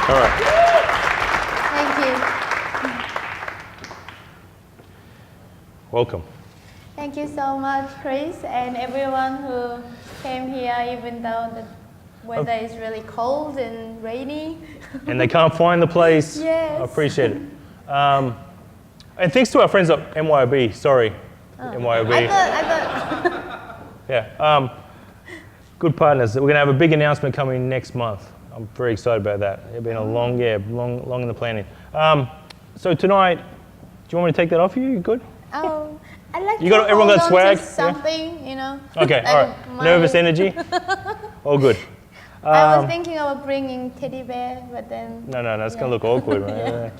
All right. Thank you. Welcome. Thank you so much, Chris, and everyone who came here, even though the weather is really cold and rainy. And they can't find the place. Yes. I appreciate it. And thanks to our friends at MYOB. Sorry, MYOB. I thought. Yeah. Good partners. We're going to have a big announcement coming next month. I'm very excited about that. It's been a long in the planning. So tonight, do you want me to take that off you? You good? Oh, I like You to got everyone hold got on swag? to something, you know. Okay, Like all right. my- Nervous energy? All good. I was thinking of bringing teddy bear, but then. No, that's going to look awkward, man.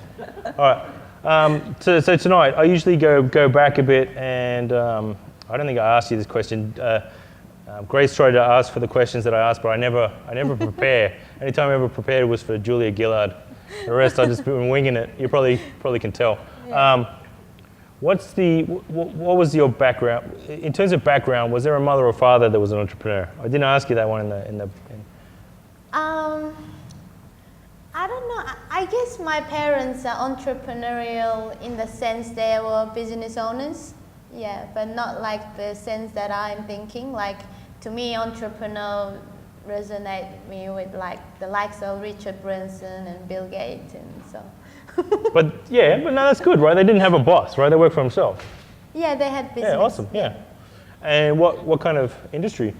All right. So tonight, I usually go back a bit, and I don't think I asked you this question. Grace tried to ask for the questions that I asked, but I never prepare. Anytime I ever prepared was for Julia Gillard. The rest I just been winging it. You probably can tell. Yeah. What was your background? In terms of background, was there a mother or father that was an entrepreneur? I didn't ask you that one in the. I don't know. I guess my parents are entrepreneurial in the sense they were business owners. Yeah, but not like the sense that I'm thinking. Like, to me, entrepreneur resonate me with like the likes of Richard Branson and Bill Gates and so. But no, that's good, right? They didn't have a boss, right? They worked for themselves. Yeah, they had business. Yeah, awesome. Yeah. And what kind of industry?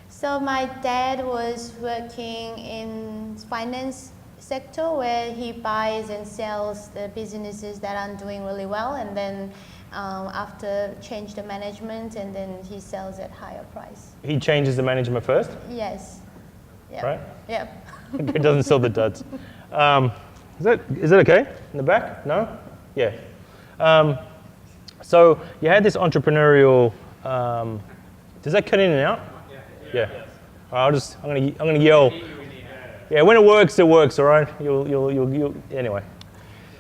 So my dad was working in finance sector where he buys and sells the businesses that are doing really well, and then after change the management, and then he sells at higher price. He changes the management first? Yes. Yep. Right? Yep. He doesn't sell the duds. Is that okay? In the back? No? Yeah. So you had this entrepreneurial. Does that cut in and out? Yeah. I'm gonna yell. Yeah, when it works, all right. You'll anyway.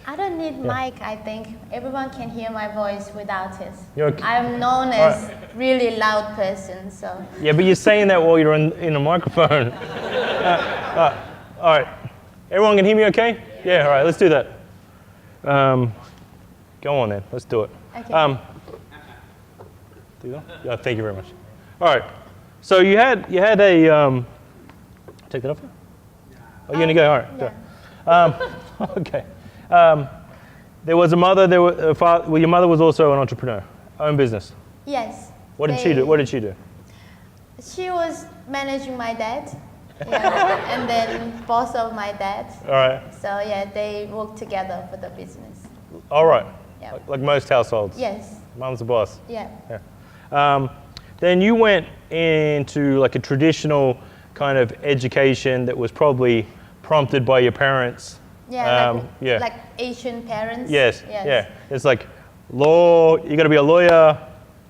I don't need mic. I think everyone can hear my voice without it. You're okay. I'm known as really loud person, so. Yeah, but you're saying that while you're in a microphone. All right. Everyone can hear me okay? Yeah, all right, let's do that. Go on then, let's do it. Okay. Do that? Yeah, thank you very much. All right, so you had a, take that off? Oh, you're gonna go, all right. Yeah. Okay. There was a mother, a father, well, your mother was also an entrepreneur, own business. Yes. What did she do? What did she do? She was managing my dad, yeah, and then boss of my dad. All right. So yeah, they worked together for the business. All right. Yeah. Like most households. Yes. Mom's the boss. Yeah. Then you went into like a traditional kind of education that was probably prompted by your parents. Yeah. Yeah. Like Asian parents. Yes. Yes. Yeah. It's like law. You got to be a lawyer.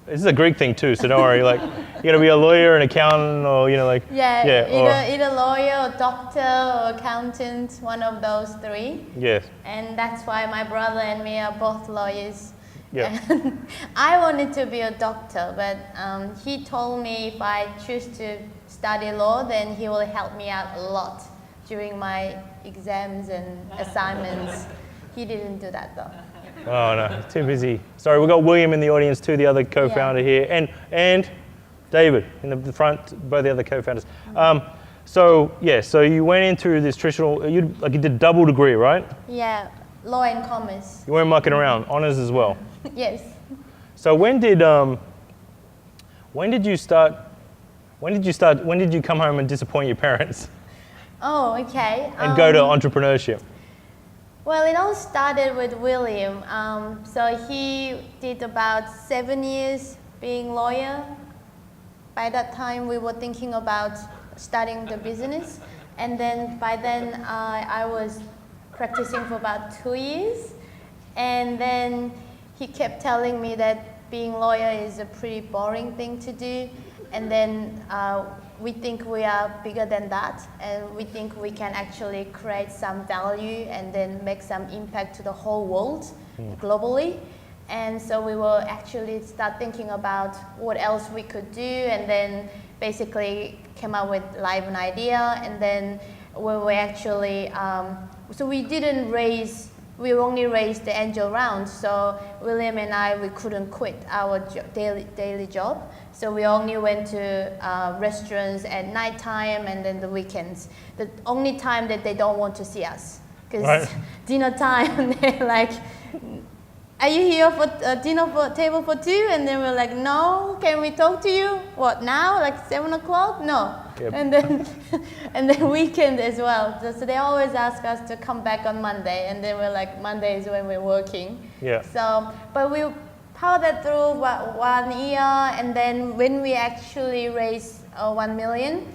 This is a Greek thing too, so don't worry. Like you got to be a lawyer, an accountant, or like. Yeah. Either lawyer or doctor or accountant, one of those three. Yes. And that's why my brother and me are both lawyers. Yeah. And I wanted to be a doctor, but he told me if I choose to study law, then he will help me out a lot during my exams and assignments. He didn't do that though. Oh no, too busy. Sorry, we've got William in the audience too, the other co-founder here, and David in the front, both the other co-founders. So you went into this traditional, you did double degree, right? Yeah, law and commerce. You weren't mucking around, honors as well. Yes. So when did you start? When did you come home and disappoint your parents Oh, okay. and go to entrepreneurship? Well, it all started with William. So he did about 7 years being lawyer. By that time, we were thinking about starting the business. And then by then, I was practicing for about 2 years. And then he kept telling me that being lawyer is a pretty boring thing to do. And then we think we are bigger than that, and we think we can actually create some value and then make some impact to the whole world globally. And so we will actually start thinking about what else we could do, and then basically came up with Liven idea. And then when we actually, so we didn't raise, we only raised the angel round. So William and I, we couldn't quit our daily job. So we only went to restaurants at nighttime and then the weekends. The only time that they don't want to see us. Because dinner time, they're like, are you here for table for two? And then we're like, no, can we talk to you? What, now? Like 7 o'clock? No. Yep. And then weekend as well. So they always ask us to come back on Monday. And then we're like, Monday is when we're working. Yeah. So, but we powered that through 1 year. And then when we actually raised 1 million,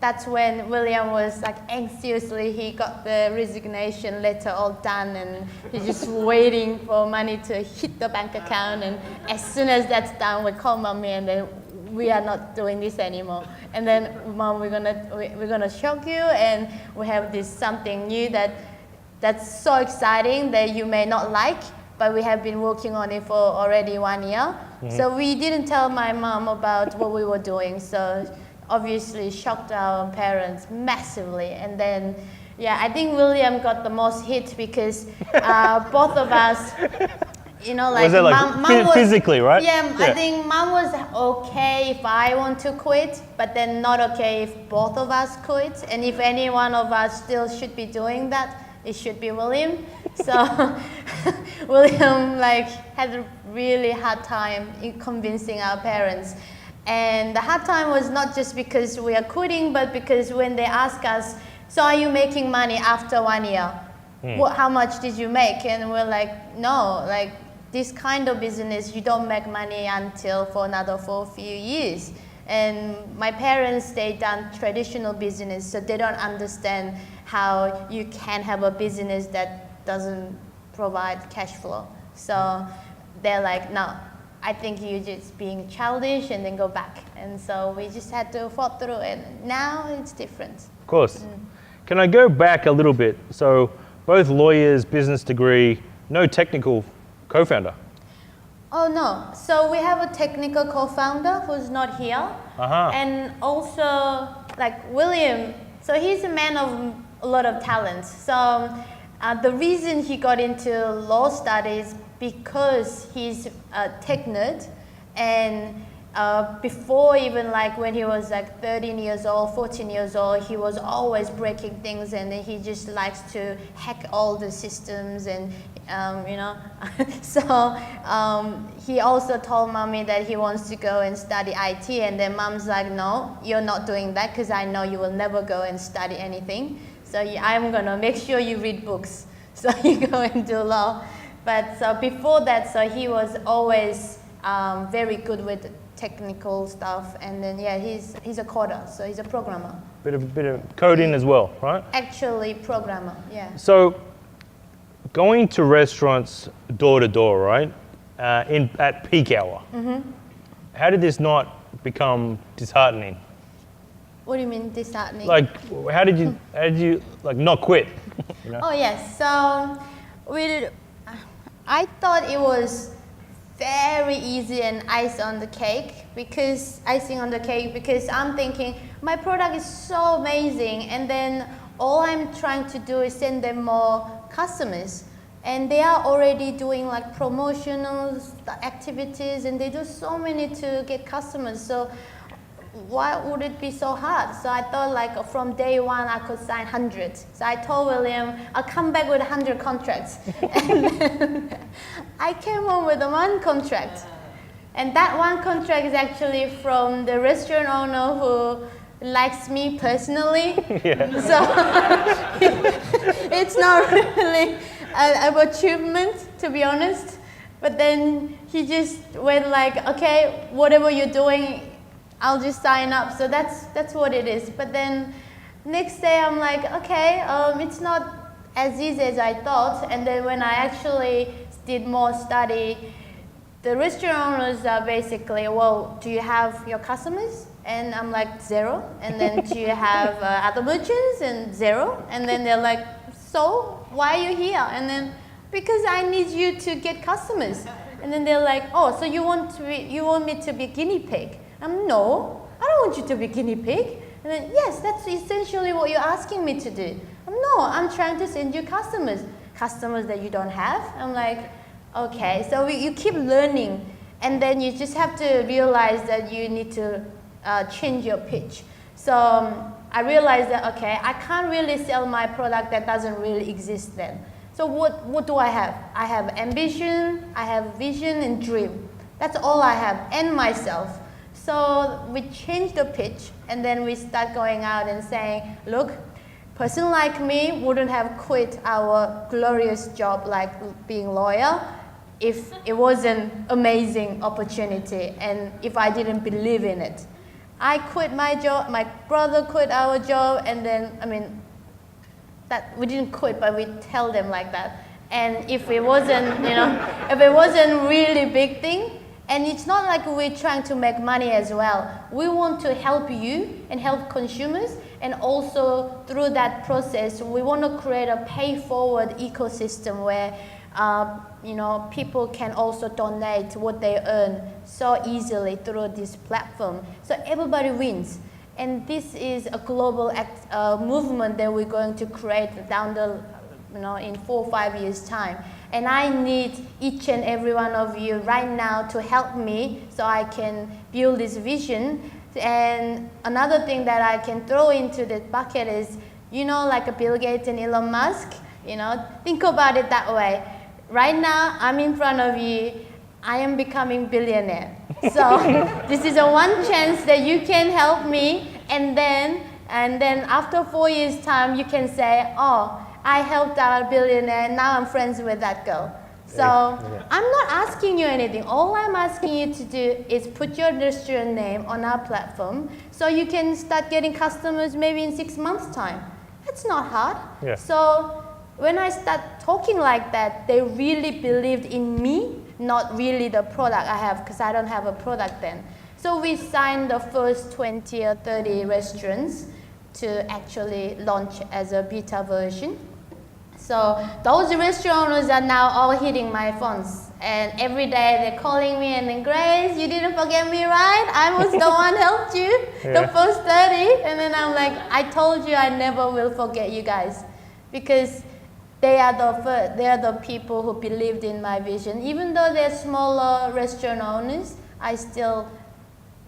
that's when William was like anxiously, he got the resignation letter all done and he's just waiting for money to hit the bank account. And as soon as that's done, we call mommy and then we are not doing this anymore. And then mom, we're gonna shock you and we have this something new that's so exciting that you may not like, but we have been working on it for already 1 year. Mm-hmm. So we didn't tell my mom about what we were doing. So obviously shocked our parents massively. And then, yeah, I think William got the most hit because both of us, you know, like, was it like mom was, physically, right? Yeah, I think mom was okay if I want to quit, but then not okay if both of us quit. And if any one of us still should be doing that, it should be William. So William like had a really hard time in convincing our parents. And the hard time was not just because we are quitting, but because when they ask us, so are you making money after 1 year? How much did you make? And we're like, no, like this kind of business, you don't make money until for a few years. And my parents, they done traditional business, so they don't understand how you can have a business that doesn't provide cash flow. So they're like, no, I think you're just being childish and then go back. And so we just had to fought through it. Now it's different. Of course. Can I go back a little bit? So both lawyers, business degree, no technical co-founder. Oh no, so we have a technical co-founder who's not here. And also like William, so he's a man of a lot of talent. So the reason he got into law studies because he's a tech nerd, and before even like when he was like 13 years old, 14 years old, he was always breaking things and he just likes to hack all the systems and you know. So he also told mommy that he wants to go and study IT, and then mom's like, no, you're not doing that because I know you will never go and study anything. So I'm gonna make sure you read books. So you go and do law. But so before that, so he was always very good with technical stuff, and then yeah, he's a coder, so he's a programmer. Bit of coding as well, right? Actually, programmer, yeah. So going to restaurants door to door, right? At peak hour. How did this not become disheartening? What do you mean disheartening? Like, how did you like not quit? You know? Oh yes, so I thought it was very easy and icing on the cake because I'm thinking my product is so amazing, and then all I'm trying to do is send them more customers, and they are already doing like promotional activities and they do so many to get customers. So why would it be so hard? So I thought like from day one I could sign 100. So I told William, I'll come back with 100 contracts. And then I came home with one contract. And that one contract is actually from the restaurant owner who likes me personally. Yeah. So it's not really an achievement, to be honest. But then he just went like, okay, whatever you're doing, I'll just sign up. So that's what it is. But then next day I'm like, okay, it's not as easy as I thought. And then when I actually did more study, the restaurant owners are basically, well, do you have your customers? And I'm like, 0. And then do you have other merchants? And 0. And then they're like, so why are you here? And then because I need you to get customers. And then they're like, oh, so you want me to be guinea pig? No, I don't want you to be guinea pig. And then, yes, that's essentially what you're asking me to do. No, I'm trying to send you customers that you don't have. I'm like, okay, so you keep learning, and then you just have to realize that you need to change your pitch. So I realized that, okay, I can't really sell my product that doesn't really exist then. So what do I have? I have ambition, I have vision and dream. That's all I have, and myself. So we changed the pitch, and then we start going out and saying, look, person like me wouldn't have quit our glorious job like being lawyer if it was an amazing opportunity and if I didn't believe in it. I quit my job, my brother quit our job, and then, that we didn't quit, but we tell them like that. And if it wasn't, if it wasn't really big thing, and it's not like we're trying to make money as well. We want to help you and help consumers, and also through that process, we want to create a pay-forward ecosystem where people can also donate what they earn so easily through this platform. So everybody wins. And this is a global movement that we're going to create down in 4 or 5 years' time. And I need each and every one of you right now to help me so I can build this vision. And another thing that I can throw into the bucket is, like a Bill Gates and Elon Musk, think about it that way. Right now, I'm in front of you, I am becoming billionaire. So this is a one chance that you can help me, and then after 4 years' time, you can say, oh, I helped out a billionaire, now I'm friends with that girl. So I'm not asking you anything. All I'm asking you to do is put your restaurant name on our platform so you can start getting customers maybe in 6 months' time. It's not hard. Yeah. So when I start talking like that, they really believed in me, not really the product I have, because I don't have a product then. So we signed the first 20 or 30 restaurants to actually launch as a beta version. So those restaurant owners are now all hitting my phones, and every day they're calling me and then, Grace, you didn't forget me, right? I was the one helped you, the first 30. And then I'm like, I told you I never will forget you guys, because they are the people who believed in my vision. Even though they're smaller restaurant owners, I still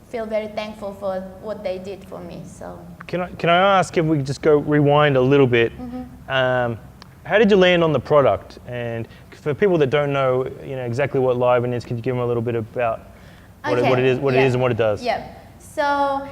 feel very thankful for what they did for me. So can I ask if we could just go rewind a little bit? How did you land on the product? And for people that don't know, exactly what Liven is, could you give them a little bit about what it is and what it does? Yeah. So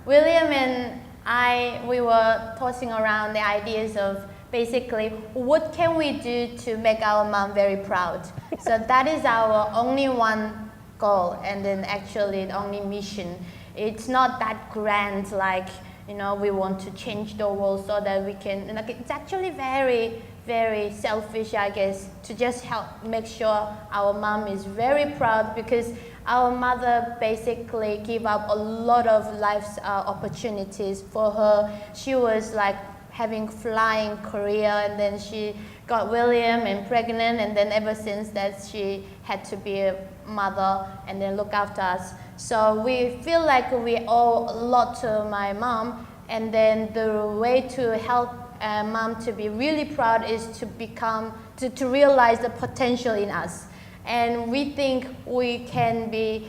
William and I, we were tossing around the ideas of basically what can we do to make our mom very proud. So that is our only one goal, and then actually the only mission. It's not that grand, like, we want to change the world so that we can, it's actually very, very selfish, I guess, to just help make sure our mom is very proud, because our mother basically gave up a lot of life's opportunities for her. She was like having flying career, and then she got William and pregnant, and then ever since that she had to be a mother and then look after us. So we feel like we owe a lot to my mom, and then the way to help mom to be really proud is to realize the potential in us. And we think we can be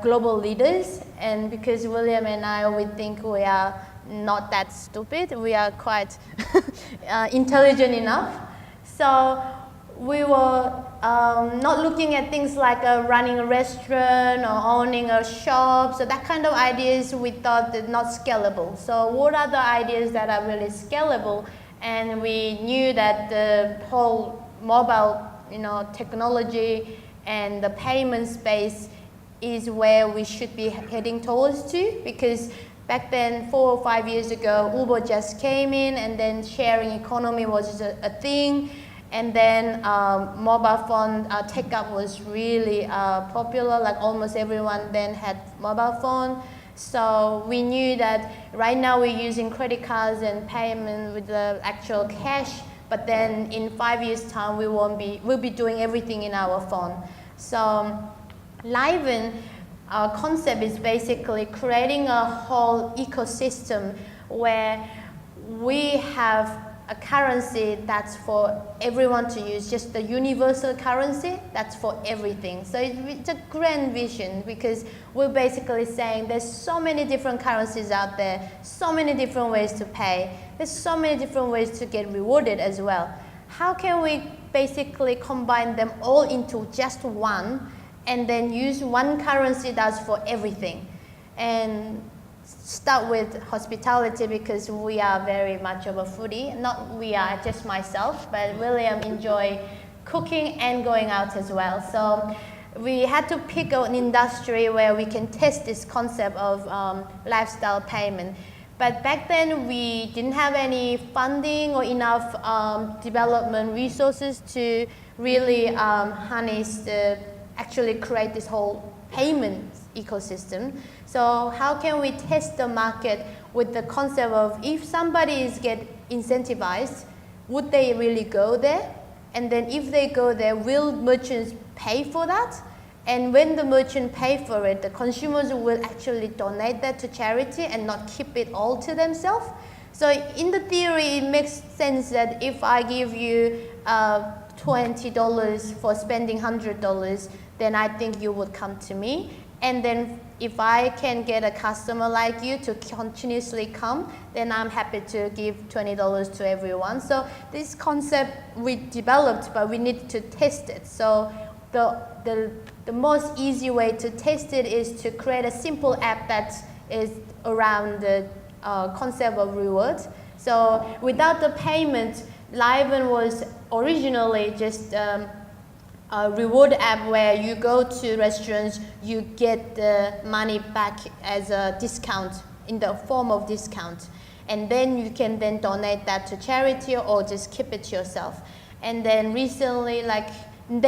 global leaders, and because William and I, we think we are not that stupid, we are quite intelligent enough. So we were not looking at things like running a restaurant or owning a shop. So that kind of ideas we thought that not scalable. So what are the ideas that are really scalable? And we knew that the whole mobile, technology and the payment space is where we should be heading towards to, because back then, 4 or 5 years ago, Uber just came in, and then sharing economy was a thing. And then mobile phone take-up was really popular, like almost everyone then had mobile phone. So we knew that right now we're using credit cards and payment with the actual cash, but then in 5 years' time we'll be doing everything in our phone. So Liven, our concept is basically creating a whole ecosystem where we have a currency that's for everyone to use, just the universal currency that's for everything. So it's a grand vision, because we're basically saying there's so many different currencies out there, so many different ways to pay, there's so many different ways to get rewarded as well. How can we basically combine them all into just one, and then use one currency that's for everything? And start with hospitality, because we are very much of a foodie. Not we are, just myself, but William enjoy cooking and going out as well. So we had to pick an industry where we can test this concept of lifestyle payment. But back then we didn't have any funding or enough development resources to really harness actually create this whole payment ecosystem. So how can we test the market with the concept of, if somebody is get incentivized, would they really go there? And then if they go there, will merchants pay for that? And when the merchant pay for it, the consumers will actually donate that to charity and not keep it all to themselves. So in the theory, it makes sense that if I give you $20 for spending $100, then I think you would come to me. And then if I can get a customer like you to continuously come, then I'm happy to give $20 to everyone. So this concept we developed, but we need to test it. So the most easy way to test it is to create a simple app that is around the concept of rewards. So without the payment, Liven was originally just a reward app where you go to restaurants, you get the money back as a discount, in the form of discount. And then you can then donate that to charity or just keep it to yourself. And then recently, and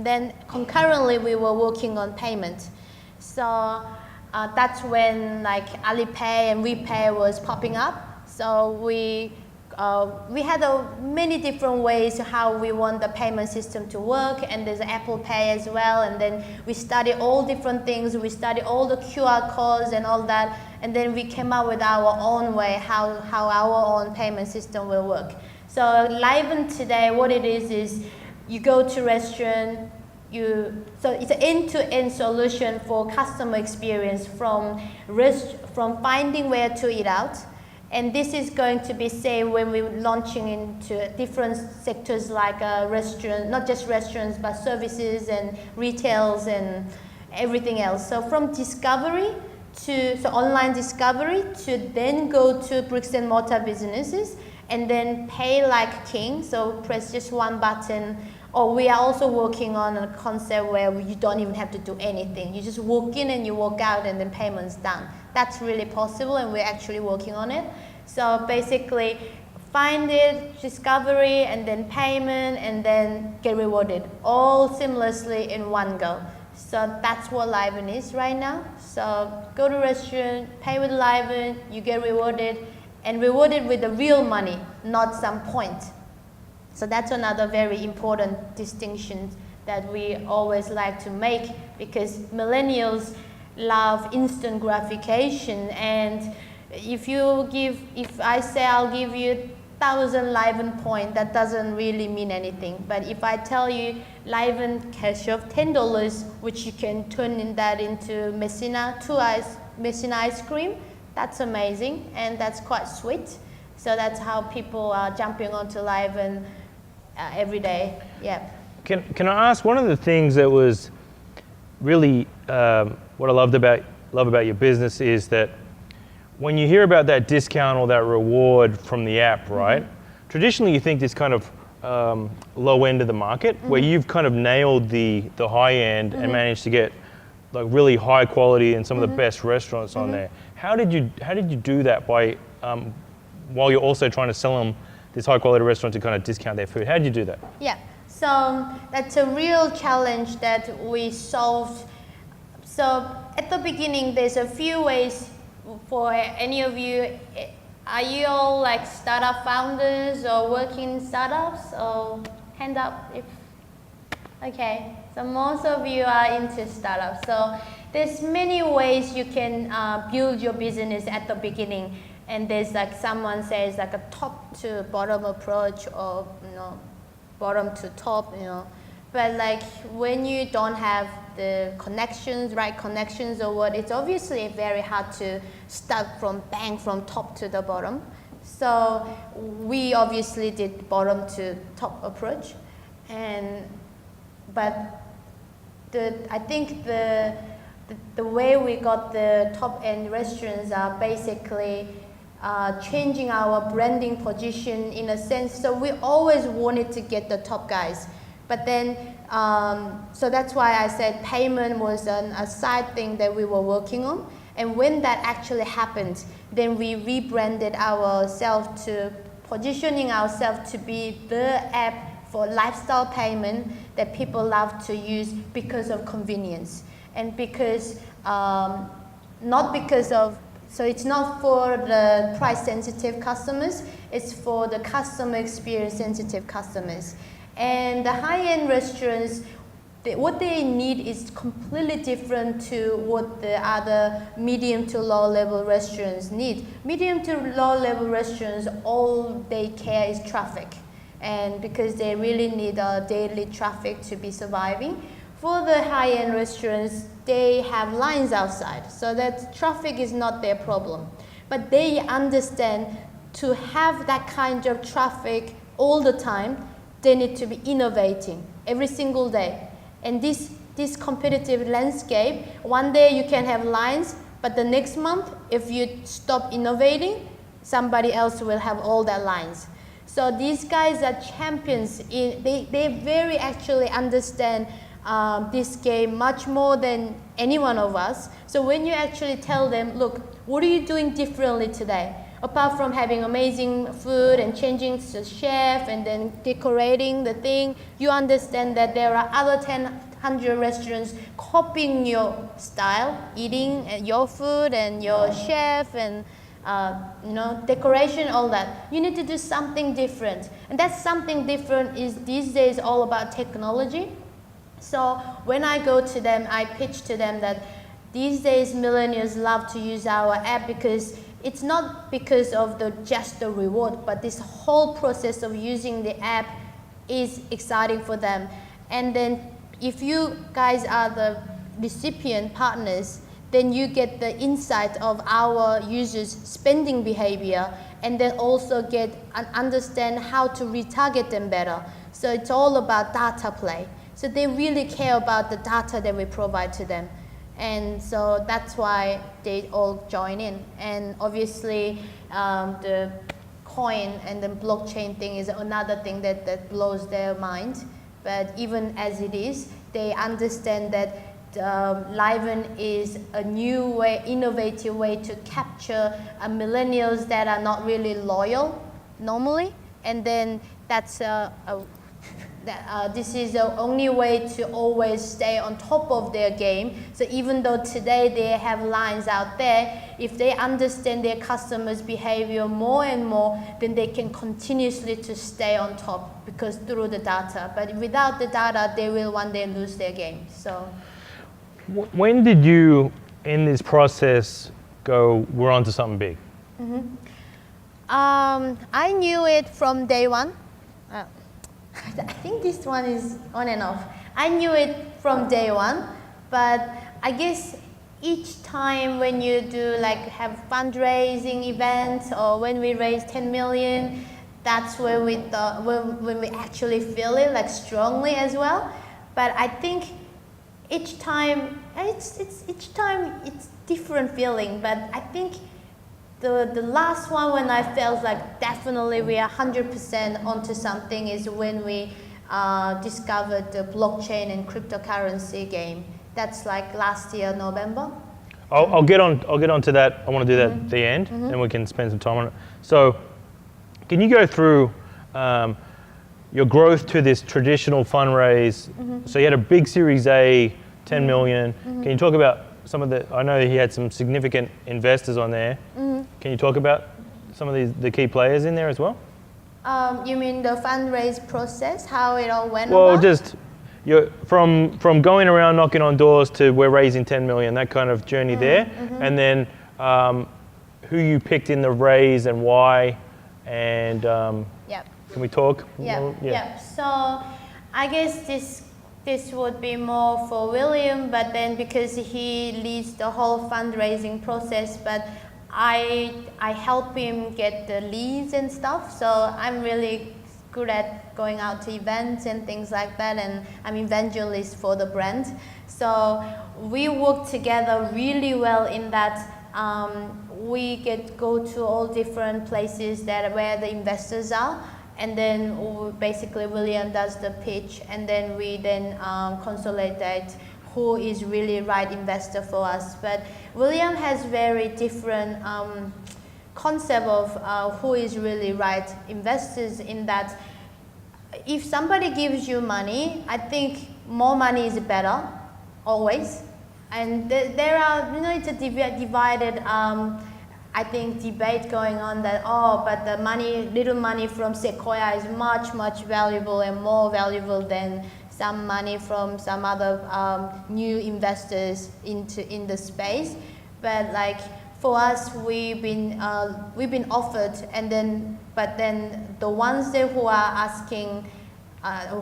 then concurrently we were working on payment. So that's when Alipay and WePay was popping up. So we had many different ways how we want the payment system to work, and there's Apple Pay as well. And then we studied all different things. We studied all the QR codes and all that, and then we came up with our own way how our own payment system will work. So Liven today, what it is you go to restaurant, so it's an end-to-end solution for customer experience, from finding where to eat out. And this is going to be same when we're launching into different sectors like restaurants, not just restaurants, but services and retails and everything else. So from discovery so online discovery, to then go to bricks and mortar businesses and then pay like king. So press just one button. Or we are also working on a concept where you don't even have to do anything. You just walk in and you walk out and then payment's done. That's really possible, and we're actually working on it. So basically, find it, discovery, and then payment, and then get rewarded, all seamlessly in one go. So that's what Liven is right now. So go to restaurant, pay with Liven, you get rewarded, and rewarded with the real money, not some point. So that's another very important distinction that we always like to make, because millennials love instant gratification. And if I say I'll give you 1,000 Liven points, that doesn't really mean anything. But if I tell you Liven cash of $10, which you can turn that into Messina ice cream, that's amazing, and that's quite sweet. So that's how people are jumping onto Liven every day. Yeah. Can I ask, one of the things that was really what I love about your business is that when you hear about that discount or that reward from the app, right? Mm-hmm. Traditionally, you think this kind of low end of the market, mm-hmm. where you've kind of nailed the high end, mm-hmm. and managed to get like really high quality and some mm-hmm. of the best restaurants mm-hmm. on there. How did you do that by while you're also trying to sell them this high quality restaurant to kind of discount their food? How did you do that? Yeah, so that's a real challenge that we solved. So at the beginning, there's a few ways for any of you. Are you all like startup founders or working in startups? Or hand up if, okay. So most of you are into startups. So there's many ways you can build your business at the beginning. And there's like someone says like a top to bottom approach, or bottom to top, But like when you don't have the right connections or what, it's obviously very hard to start from top to the bottom. So we obviously did bottom to top approach, but I think the way we got the top end restaurants are basically changing our branding position in a sense. So we always wanted to get the top guys. But then, so that's why I said payment was a side thing that we were working on. And when that actually happened, then we rebranded ourselves to positioning ourselves to be the app for lifestyle payment that people love to use because of convenience. And because, not because of, so it's not for the price sensitive customers, it's for the customer experience sensitive customers. And the high-end restaurants, what they need is completely different to what the other medium to low-level restaurants need. Medium to low-level restaurants, all they care is traffic, and because they really need daily traffic to be surviving. For the high-end restaurants, they have lines outside, so that traffic is not their problem. But they understand to have that kind of traffic all the time, they need to be innovating every single day. And this competitive landscape, one day you can have lines, but the next month, if you stop innovating, somebody else will have all that lines. So these guys are champions. They very actually understand this game much more than any one of us. So when you actually tell them, look, what are you doing differently today? Apart from having amazing food and changing the chef and then decorating the thing, you understand that there are other 100 restaurants copying your style, eating your food and your chef and decoration, all that. You need to do something different. And that something different is these days all about technology. So when I go to them, I pitch to them that these days millennials love to use our app because it's not because of just the reward, but this whole process of using the app is exciting for them. And then if you guys are the recipient partners, then you get the insight of our users' spending behavior, and then also understand how to retarget them better. So it's all about data play. So they really care about the data that we provide to them. And so that's why they all join in. And obviously the coin and the blockchain thing is another thing that blows their mind. But even as it is, they understand that Liven is a new way, innovative way to capture millennials that are not really loyal normally. And then that's this is the only way to always stay on top of their game. So even though today they have lines out there, if they understand their customers' behavior more and more, then they can continuously to stay on top because through the data. But without the data, they will one day lose their game. So, when did you, in this process, go, we're onto something big? Mm-hmm. I knew it from day one. I think this one is on and off. I knew it from day one, but I guess each time when you do have fundraising events or when we raise 10 million, that's where we thought, when we actually feel it strongly as well. But I think each time it's different feeling. But I think the last one when I felt definitely we are 100% onto something is when we discovered the blockchain and cryptocurrency game. That's last year, November. I'll get on to that. I want to do that at the end, and we can spend some time on it. So, can you go through your growth to this traditional fundraise? So you had a big Series A, 10 million. Can you talk about some of the? I know he had some significant investors on there. Can you talk about some of the key players in there as well? You mean the fundraise process, how it all went? Well, about? just you're from going around knocking on doors to we're raising 10 million, that kind of journey there, and then who you picked in the raise and why, and can we talk? Yeah. So I guess this would be more for William, but then because he leads the whole fundraising process, but I help him get the leads and stuff. So I'm really good at going out to events and things like that, and I'm evangelist for the brand. So we work together really well in that we go to all different places where the investors are, and then basically William does the pitch, and then we consolidate who is really right investor for us. But William has very different concept of who is really right investors, in that if somebody gives you money, I think more money is better, always. And there are, it's a divided, I think, debate going on that, but the little money from Sequoia is much, much valuable and more valuable than some money from some other new investors in the space. But like for us, we've been offered, but then the ones who are asking,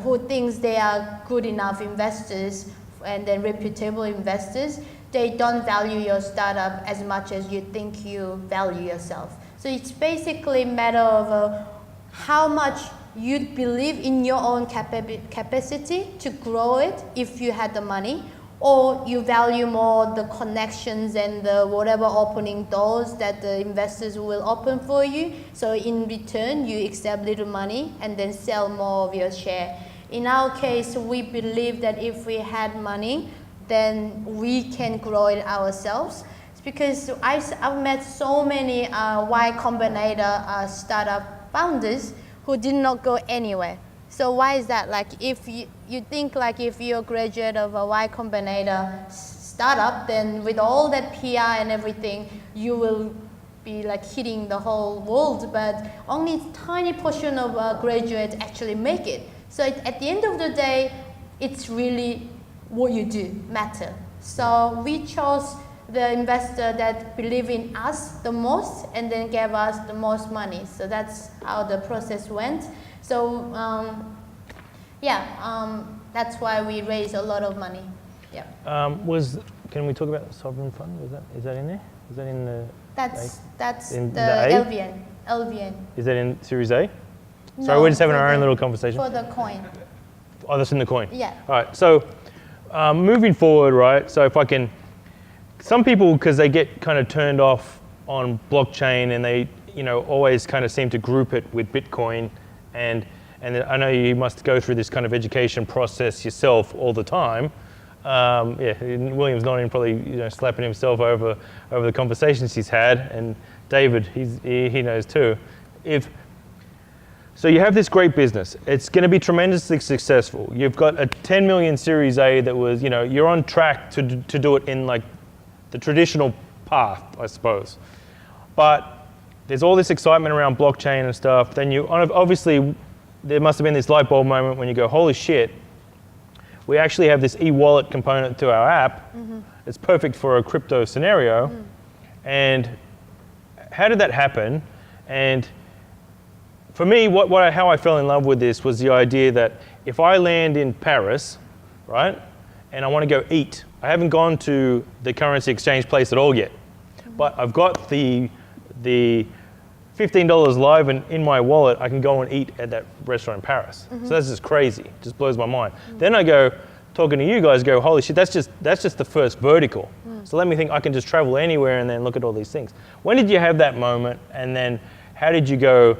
who thinks they are good enough investors and then reputable investors, they don't value your startup as much as you think you value yourself. So it's basically a matter of how much you believe in your own capacity to grow it if you had the money, or you value more the connections and the whatever opening doors that the investors will open for you. So in return, you accept little money and then sell more of your share. In our case, we believe that if we had money, then we can grow it ourselves. It's because I've met so many Y Combinator startup founders who did not go anywhere. So why is that? Like if you think like if you're a graduate of a Y Combinator startup, then with all that PR and everything, you will be like hitting the whole world, but only a tiny portion of graduates actually make it. So at the end of the day, it's really what you do matter. So we chose the investor that believe in us the most and then gave us the most money. So that's how the process went. So that's why we raised a lot of money. Yeah. Can we talk about the sovereign fund? Is that in there? Is that in the? That's in the LVN. Is that in Series A? No, Sorry, we're just having our own little conversation. For the coin. Oh, that's in the coin. Yeah. All right. So moving forward, right? So if I can, some people, because they get kind of turned off on blockchain and they, always kind of seem to group it with Bitcoin, and I know you must go through this kind of education process yourself all the time. William's not even probably slapping himself over the conversations he's had, and David, he knows too. So you have this great business. It's going to be tremendously successful. You've got a 10 million Series A that was, you're on track to do it in like the traditional path, I suppose. But there's all this excitement around blockchain and stuff. Then obviously, there must have been this light bulb moment when you go, holy shit, we actually have this e-wallet component to our app. Mm-hmm. It's perfect for a crypto scenario. Mm. And how did that happen? And for me, how I fell in love with this was the idea that if I land in Paris, right, and I want to go eat, I haven't gone to the currency exchange place at all yet, but I've got the $15 live and in my wallet, I can go and eat at that restaurant in Paris. Mm-hmm. So that's just crazy, just blows my mind. Mm-hmm. Then I go, talking to you guys, go, holy shit, that's just the first vertical. Mm. So let me think I can just travel anywhere and then look at all these things. When did you have that moment? And then how did you go,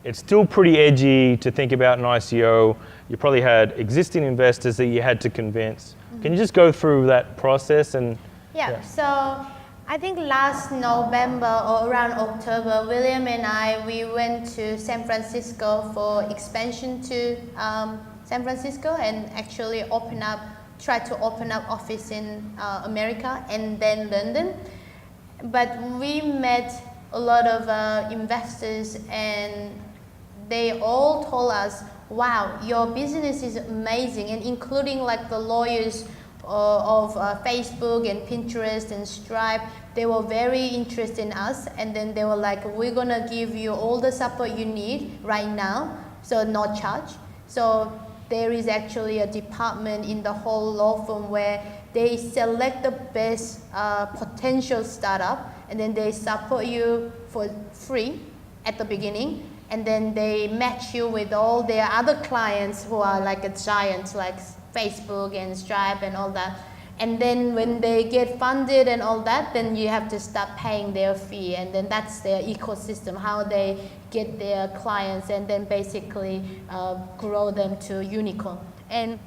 it's still pretty edgy to think about an ICO. You probably had existing investors that you had to convince. Mm-hmm. Can you just go through that process? So I think last November or around October, William and we went to San Francisco for expansion to San Francisco and actually try to open up office in America and then London. But we met a lot of investors and they all told us wow, your business is amazing, and including like the lawyers of Facebook and Pinterest and Stripe, they were very interested in us, and then they were like, we're gonna give you all the support you need right now, so no charge. So there is actually a department in the whole law firm where they select the best potential startup, and then they support you for free at the beginning, and then they match you with all their other clients who are like a giant, like Facebook and Stripe and all that. And then when they get funded and all that, then you have to start paying their fee, and then that's their ecosystem, how they get their clients and then basically grow them to unicorn. And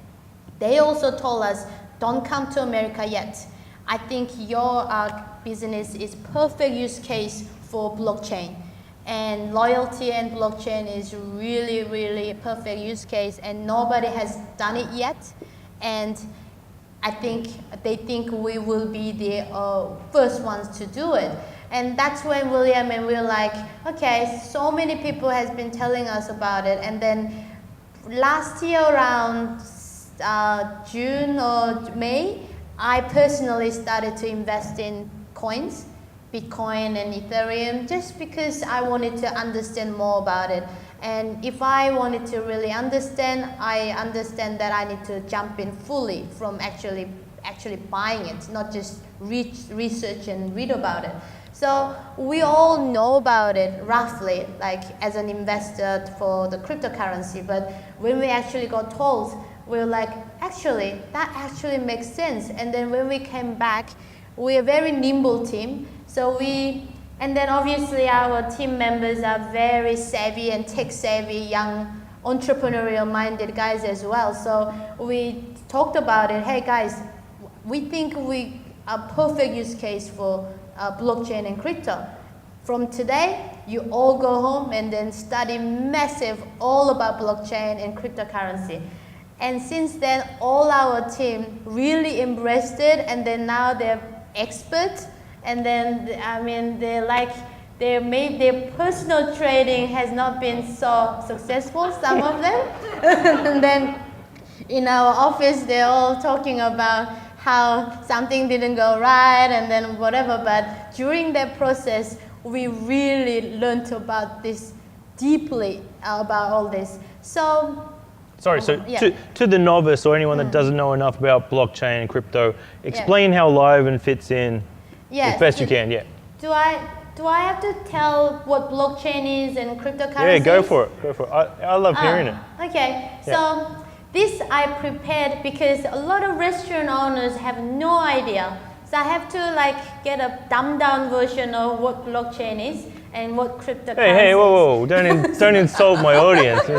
they also told us, don't come to America yet. I think your business is perfect use case for blockchain. And loyalty and blockchain is really, really a perfect use case, and nobody has done it yet. And I think they think we will be the first ones to do it. And that's when William and we were like, okay, so many people has been telling us about it. And then last year around June or May, I personally started to invest in coins, Bitcoin and Ethereum, just because I wanted to understand more about it. And if I wanted to really understand, I understand that I need to jump in fully from actually buying it, not just research and read about it. So we all know about it roughly, like as an investor for the cryptocurrency, but when we actually got told, we were like, actually, that actually makes sense. And then when we came back, we're a very nimble team. And then obviously our team members are very savvy and tech savvy, young, entrepreneurial minded guys as well. So we talked about it. Hey guys, we think we are perfect use case for blockchain and crypto. From today, you all go home and then study massive all about blockchain and cryptocurrency. And since then, all our team really embraced it, and then now they're experts. And then, I mean, their personal trading has not been so successful, some of them. And then in our office, they're all talking about how something didn't go right and then whatever. But during that process, we really learned about this deeply, about all this. So, sorry, so yeah. to the novice or anyone that doesn't know enough about blockchain and crypto, explain how Liven fits in as best you can. Yeah. Do I have to tell what blockchain is and cryptocurrency? Yeah, go for it. I love hearing it. Okay, so this I prepared because a lot of restaurant owners have no idea. So I have to like get a dumbed down version of what blockchain is and what cryptocurrency Hey, whoa, don't insult my audience. No.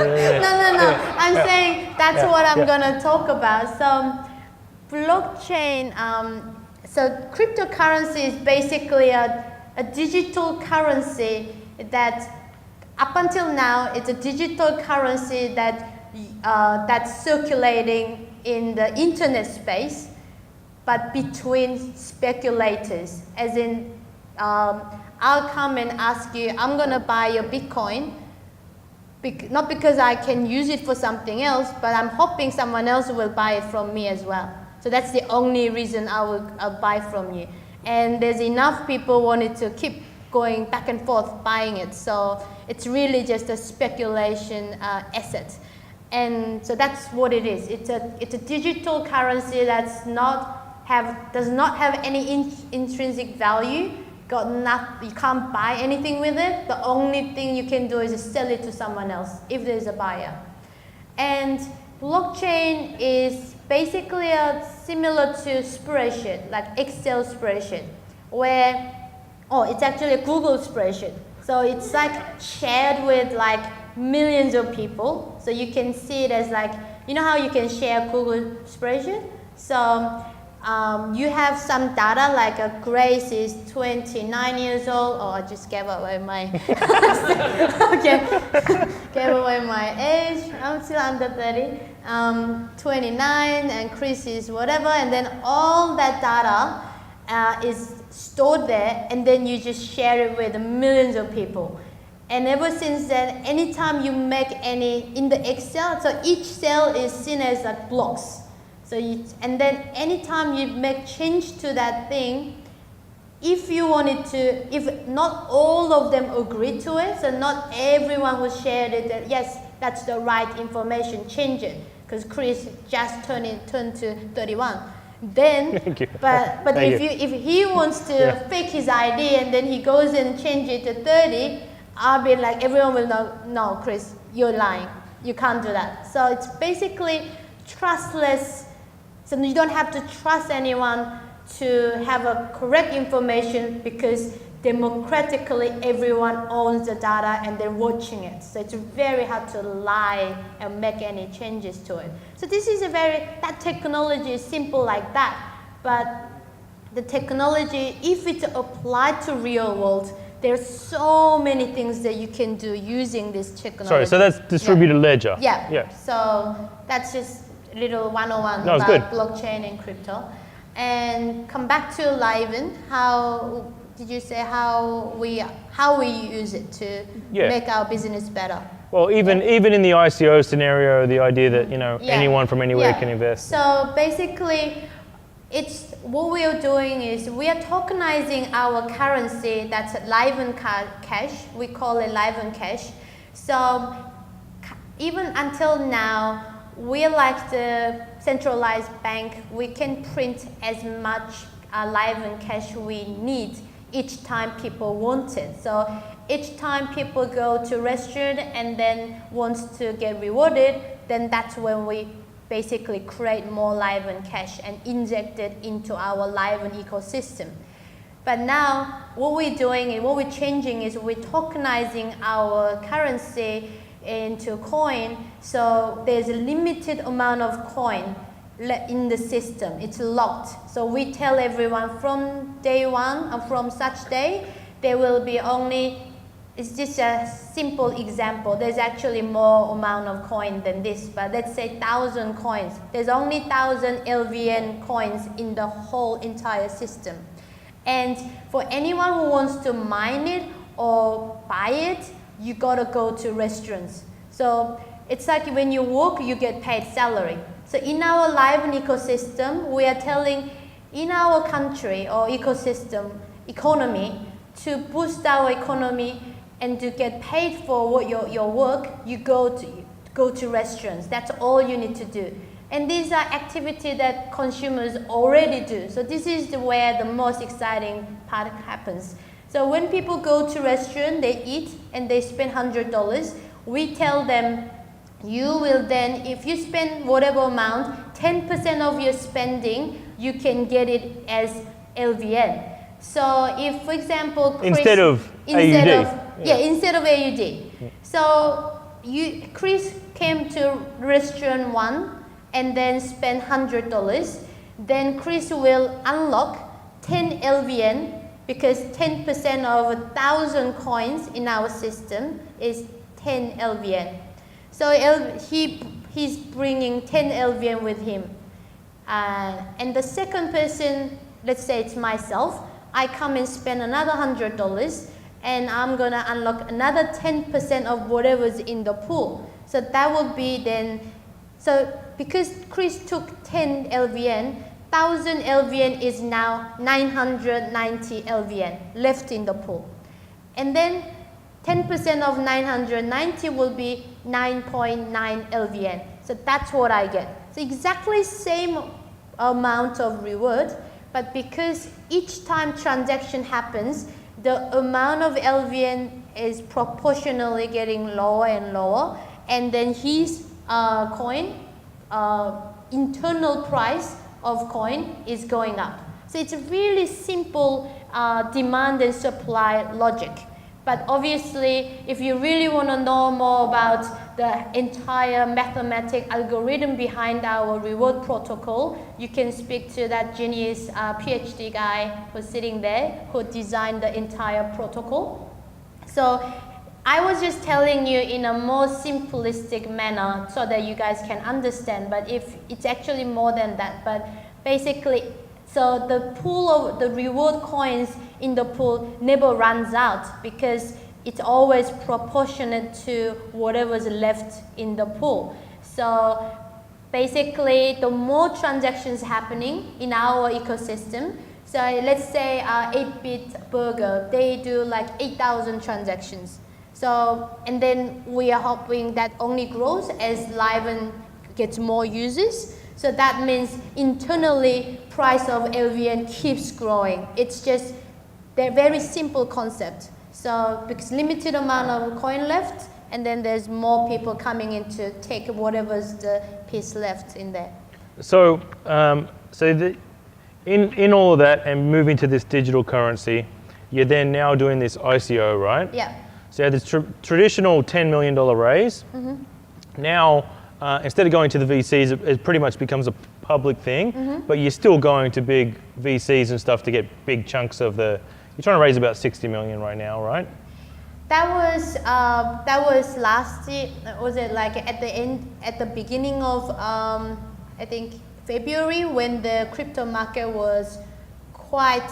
I'm saying that's what I'm gonna talk about. So blockchain, so cryptocurrency is basically a digital currency that up until now it's a digital currency that's circulating in the internet space, but between speculators, as in I'll come and ask you, I'm gonna buy your Bitcoin, not because I can use it for something else, but I'm hoping someone else will buy it from me as well. So that's the only reason I'll buy from you. And there's enough people wanting to keep going back and forth buying it. So it's really just a speculation asset. And so that's what it is. It's a digital currency does not have any intrinsic value. You can't buy anything with it. The only thing you can do is just sell it to someone else if there's a buyer. And blockchain is basically similar to spreadsheet, like Excel spreadsheet, where, it's actually a Google spreadsheet. So it's like shared with like millions of people. So you can see it as like, you know how you can share Google spreadsheet? So you have some data, like Grace is 29 years old. Oh, I just gave away my, gave away my age. I'm still under 30. 29, and Chris is whatever, and then all that data is stored there, and then you just share it with millions of people. And ever since then, anytime you make any in the Excel, so each cell is seen as like blocks. So and then anytime you make change to that thing, if you wanted to, if not all of them agree to it, so not everyone will share it, that yes, that's the right information, change it. Because Chris just turned to 31. Then, Thank you. but Thank if he wants to fake his ID and then he goes and change it to 30, I'll be like, everyone will know, no, Chris, you're lying. You can't do that. So it's basically trustless. So you don't have to trust anyone to have a correct information because democratically everyone owns the data and they're watching it. So it's very hard to lie and make any changes to it. So this is that technology is simple like that. But the technology, if it's applied to real world, there's so many things that you can do using this technology. Sorry, so that's distributed ledger. Yeah. So that's just a little 101 No, about blockchain and crypto. And come back to Liven, how did you say how we use it to make our business better? Well, even in the ICO scenario, the idea that anyone from anywhere can invest. So basically, it's what we are doing is we are tokenizing our currency. That's Liven cash. We call it Liven cash. So even until now, we're like the centralized bank. We can print as much Liven cash we need each time people want it. So each time people go to restaurant and then wants to get rewarded, then that's when we basically create more Liven cash and inject it into our Liven ecosystem. But now what we're doing and what we're changing is we're tokenizing our currency into coin. So there's a limited amount of coin in the system. It's locked. So we tell everyone from day one or from such day, there will be only, it's just a simple example. There's actually more amount of coin than this, but let's say 1,000 coins. There's only 1,000 LVN coins in the whole entire system. And for anyone who wants to mine it or buy it, you gotta go to restaurants. So it's like when you work, you get paid salary. So in our Liven ecosystem, we are telling in our country or economy, to boost our economy and to get paid for what your work, you go to restaurants. That's all you need to do. And these are activities that consumers already do. So this is where the most exciting part happens. So when people go to restaurant, they eat and they spend $100, we tell them, you will then, if you spend whatever amount, 10% of your spending, you can get it as LVN. So if, for example, Chris, instead of AUD. So Chris came to restaurant 1 and then spent $100. Then Chris will unlock 10 LVN because 10% of 1,000 coins in our system is 10 LVN. So he's bringing 10 LVN with him. And the second person, let's say it's myself, I come and spend another $100 and I'm gonna unlock another 10% of whatever's in the pool. So that would be then, so because Chris took 10 LVN, 1,000 LVN is now 990 LVN left in the pool. And then 10% of 990 will be 9.9 LVN. So that's what I get. So exactly same amount of reward, but because each time transaction happens, the amount of LVN is proportionally getting lower and lower, and then his coin, internal price of coin is going up. So it's a really simple demand and supply logic. But obviously, if you really want to know more about the entire mathematic algorithm behind our reward protocol, you can speak to that genius PhD guy who's sitting there, who designed the entire protocol. So I was just telling you in a more simplistic manner so that you guys can understand, but if it's actually more than that. But basically, so the pool of the reward coins in the pool never runs out, because it's always proportionate to whatever's left in the pool. So basically, the more transactions happening in our ecosystem, so let's say 8-Bit Burger, they do like 8,000 transactions. So, and then we are hoping that only grows as Liven gets more users. So that means internally, price of LVN keeps growing. It's just a very simple concept. So because limited amount of coin left, and then there's more people coming in to take whatever's the piece left in there. So, in all of that and moving to this digital currency, you're then now doing this ICO, right? Yeah. So you had this traditional $10 million raise. Now, instead of going to the VCs, it pretty much becomes a public thing, but you're still going to big VCs and stuff to get big chunks of the, you're trying to raise about 60 million right now, right? That was last year. Was it like at the beginning of I think February, when the crypto market was quite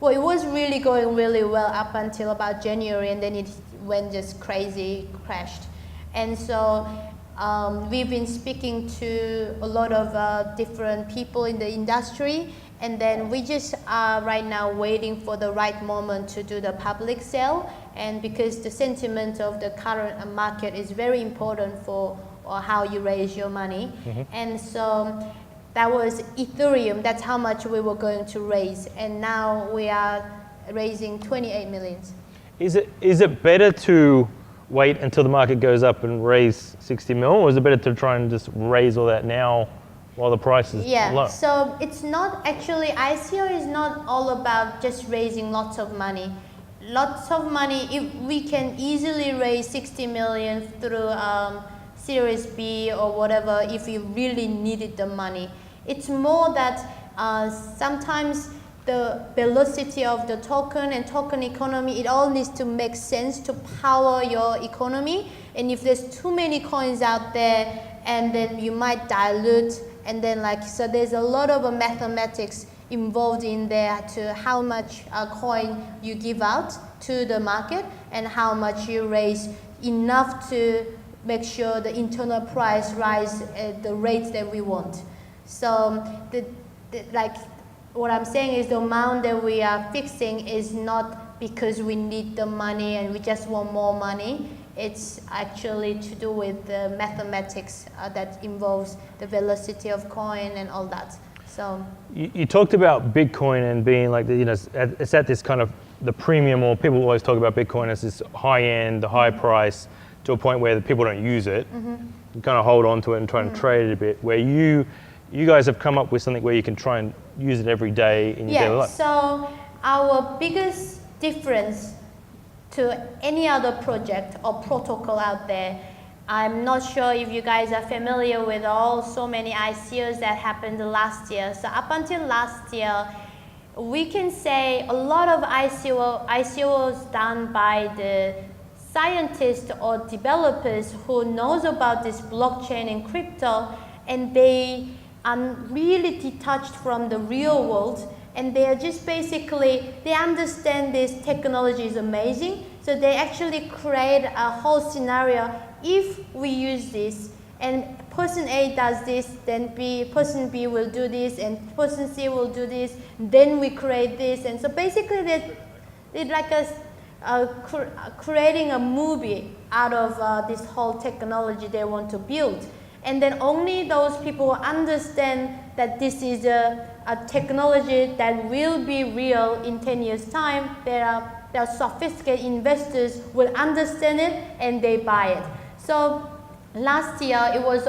well? It was really going really well up until about January, and then it went just crazy, crashed. And so we've been speaking to a lot of different people in the industry, and then we just are right now waiting for the right moment to do the public sale. And because the sentiment of the current market is very important for how you raise your money. And so that was Ethereum, that's how much we were going to raise. And now we are raising 28 million. Is it better to wait until the market goes up and raise 60 mil, or is it better to try and just raise all that now while the price is low? So it's not actually, ICO is not all about just raising lots of money. Lots of money, if we can easily raise 60 million through Series B or whatever if you really needed the money. It's more that sometimes the velocity of the token and token economy, it all needs to make sense to power your economy. And if there's too many coins out there, and then you might dilute, and then so there's a lot of mathematics involved in there to how much coin you give out to the market and how much you raise, enough to make sure the internal price rise at the rates that we want. So what I'm saying is the amount that we are fixing is not because we need the money and we just want more money. It's actually to do with the mathematics that involves the velocity of coin and all that. So you talked about Bitcoin and being like, it's at this kind of the premium, or people always talk about Bitcoin as this high end, the high price, to a point where the people don't use it. You kind of hold on to it and try and trade it a bit, where you guys have come up with something where you can try and use it every day in your daily life. So our biggest difference to any other project or protocol out there, I'm not sure if you guys are familiar with so many ICOs that happened last year. So up until last year, we can say a lot of ICOs done by the scientists or developers who knows about this blockchain and crypto, and they are really detached from the real world, and they are just basically, they understand this technology is amazing, so they actually create a whole scenario. If we use this and person A does this, then person B will do this, and person C will do this, then we create this. And so basically they're like creating a movie out of this whole technology they want to build. And then only those people who understand that this is a technology that will be real in 10 years' time, there are sophisticated investors will understand it and they buy it. So last year, it was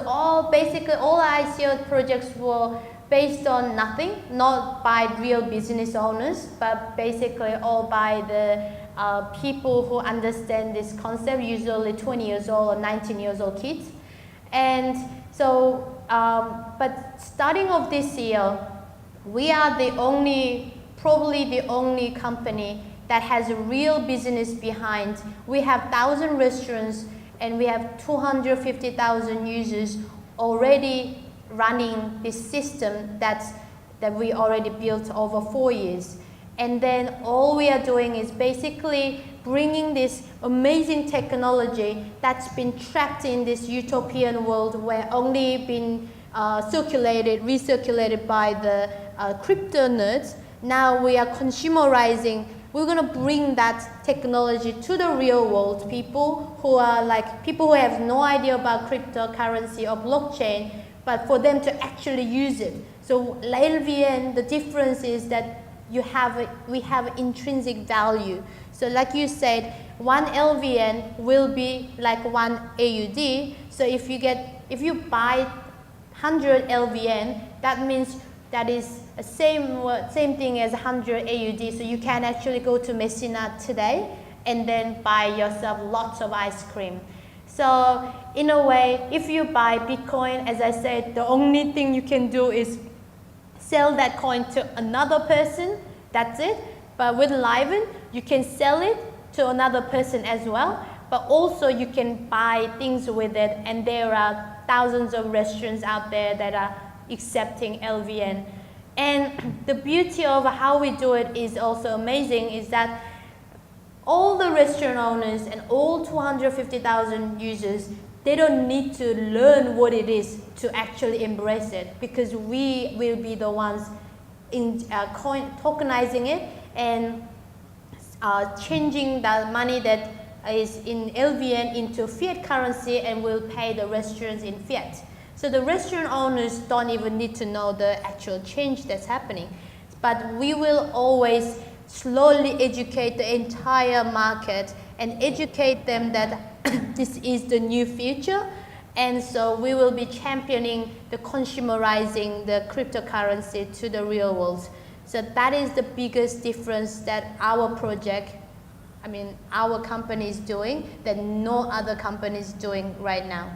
basically all ICO projects were based on nothing, not by real business owners, but basically all by the people who understand this concept, usually 20 years old or 19 years old kids. And so, but starting of this year, we are probably the only company that has a real business behind. We have 1,000 restaurants and we have 250,000 users already running this system that we already built over 4 years. And then all we are doing is basically bringing this amazing technology that's been trapped in this utopian world where only been recirculated by the crypto nerds. Now we are consumerizing. We're going to bring that technology to the real world, people who have no idea about cryptocurrency or blockchain, but for them to actually use it. So LVN, the difference is that we have intrinsic value. So like you said, one LVN will be like one AUD. So if you buy 100 LVN, that means that is the same thing as 100 AUD. So you can actually go to Messina today and then buy yourself lots of ice cream. So in a way, if you buy Bitcoin, as I said, the only thing you can do is sell that coin to another person. That's it. But with Liven, you can sell it to another person as well. But also you can buy things with it, and there are thousands of restaurants out there that are accepting LVN. And the beauty of how we do it is also amazing, is that all the restaurant owners and all 250,000 users, they don't need to learn what it is to actually embrace it, because we will be the ones in tokenizing it and changing the money that is in LVN into fiat currency, and will pay the restaurants in fiat. So the restaurant owners don't even need to know the actual change that's happening. But we will always slowly educate the entire market and educate them that this is the new future. And so we will be championing the consumerizing the cryptocurrency to the real world. So that is the biggest difference that our company is doing that no other company is doing right now.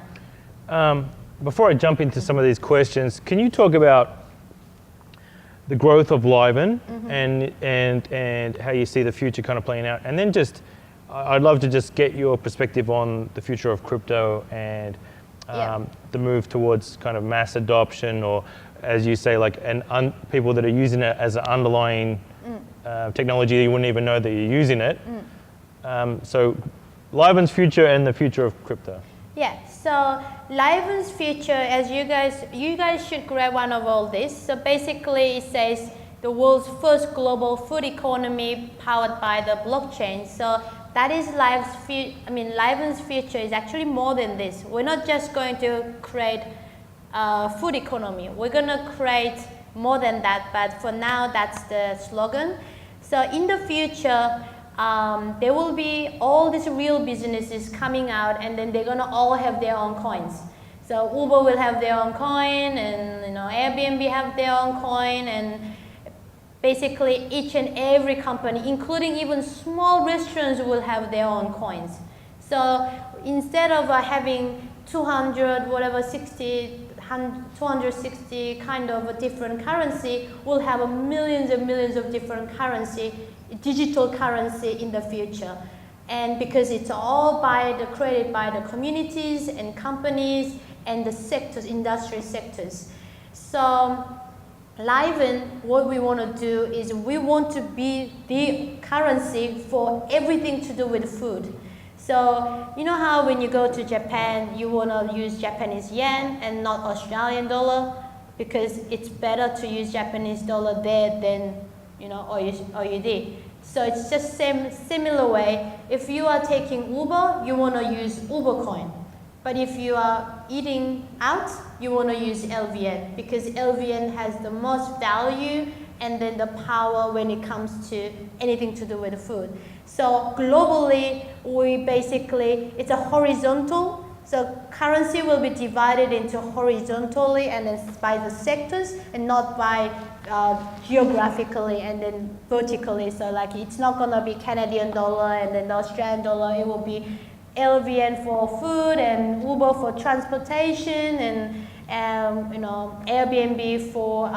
Before I jump into some of these questions, can you talk about the growth of Liven and how you see the future kind of playing out? And then I'd love to just get your perspective on the future of crypto and the move towards kind of mass adoption, or as you say, like people that are using it as an underlying technology, you wouldn't even know that you're using it. So Liven's future and the future of crypto. Yeah, so Liven's future, as you guys should grab one of all this. So basically it says the world's first global food economy powered by the blockchain. So that is Liven's future is actually more than this. We're not just going to create a food economy. We're going to create more than that, but for now that's the slogan. So in the future, there will be all these real businesses coming out, and then they're gonna all have their own coins. So Uber will have their own coin, and Airbnb have their own coin, and basically each and every company, including even small restaurants, will have their own coins. So instead of having 260 kind of a different currency, we'll have millions and millions of different currency, digital currency in the future. And because it's all created by the communities and companies and the sectors, industry sectors. So Liven, what we want to do is we want to be the currency for everything to do with food. So you know how when you go to Japan, you want to use Japanese yen and not Australian dollar, because it's better to use Japanese dollar there than AUD. So it's just similar way. If you are taking Uber, you want to use Uber coin. But if you are eating out, you want to use LVN, because LVN has the most value and then the power when it comes to anything to do with food. So globally, it's a horizontal. So currency will be divided into horizontally and then by the sectors, and not by geographically and then vertically. So like it's not gonna be Canadian dollar and then the Australian dollar. It will be LVN for food and Uber for transportation and Airbnb for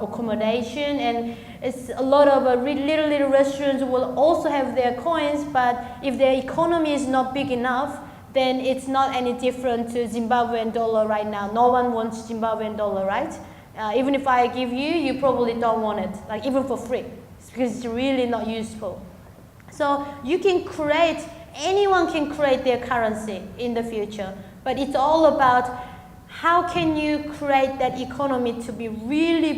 accommodation. And it's a lot of little restaurants will also have their coins, but if their economy is not big enough, then it's not any different to Zimbabwean dollar right now. No one wants Zimbabwean dollar, right? Even if I give you, you probably don't want it, like even for free. because it's really not useful. So you can create, anyone can create their currency in the future, but it's all about how can you create that economy to be really